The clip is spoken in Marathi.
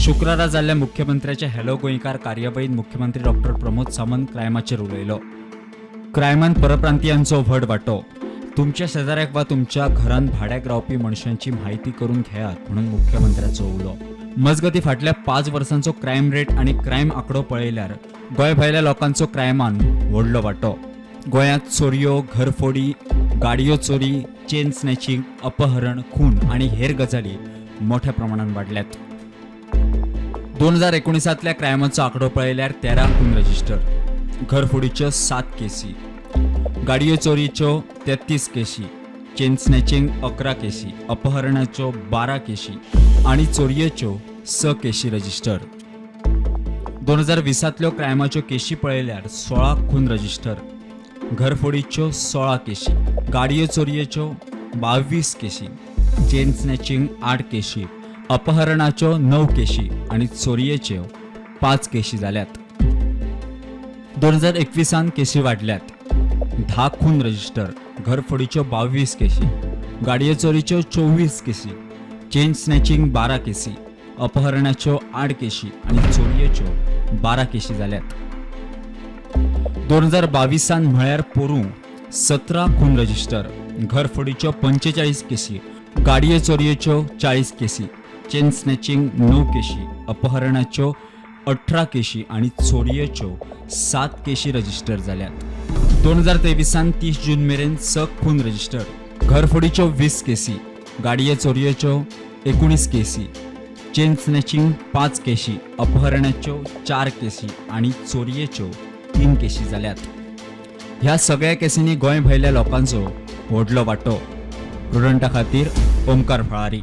शुक्रारा जाल्ल्या मुख्यमंत्र्याच्या हॅलो गोंयकार कार्यावळीत मुख्यमंत्री डॉक्टर प्रमोद सावंत क्रायमाचेर उलयलो। क्रायमान परप्रांतीयांचो व्हड वांटो। तुमच्या शेजाऱ्याक वा तुमच्या घरांत भाड्याक रावपी मनशांची म्हायती करून घेयात म्हणून मुख्यमंत्र्याचो उलो। मजगती फाटल्या 5 वर्सांचो क्रायम रेट आणि क्रायम आंकडो पळयल्यार गोंय भायल्या लोकांचो क्रायमान व्हडलो वांटो। गोंयांत चोरयो, घरफोडी, गाडयो चोरी, चेन स्नॅचिंग, अपहरण, खून आणि हेर गजाली मोठ्या प्रमाणात वाडल्यात। 2019तल्या क्रायमाचो आंकडो पळयल्यार 13 खून रजिस्टर, घरफोडीच्यो 7 केसी, गाडयो चोरीच्यो 33 केसी, चेन स्नॅचिंग 11 केसी, अपहरणाच्यो 12 केसी आणि चोरयेच्यो 6 केसी रजिस्टर। 2020तल्यो क्रायमाच्यो केसी पळयल्यार 16 खून रजिस्टर, घरफोडीच्यो 16 केसी, गाडयो चोरयेच्यो 22 केसी, चेन स्नॅचिंग 8 केसी, अपहरणाच्यो 9 केसी आणि चोरयेच्यो 5 केसी जाल्यात। 2021 केसी वाडल्यात। 10 खून रजिस्टर, घरफोडीच्यो 22 केसी, गाडयो चोरीच्यो 24 केसी, चेन स्नॅचिंग 12 केसी, अपहरणाच्यो 8 केसी आणि चोरयेच्यो 12 केसी जाल्यात। 2022 म्हळ्यार पोरूं 17 खून रजिस्टर, घरफोडीच्यो 45 केसी, गाडयो चोरयेच्यो 40 केसी, चेन स्नॅचिंग 9 केसी, अपहरणाच्यो 18 केसी आणि चोरयेच्यो 7 केसी रजिस्टर जाल्यात। 2023 30 जून मेरेन 6 खून रजिस्टर, घरफोडीच्यो 20 केसी, गाडये चोरयेच्यो 19 केसी, चेन स्नॅचिंग 5 केसी, अपहरणाच्यो 4 केसी आणि चोरयेच्यो 3 केसी जाल्यात। ह्या सगळ्या केसींनी गोंय भायल्या लोकांचो व्हडलो वांटो। प्रुडंटा खातीर ओमकार फळारी।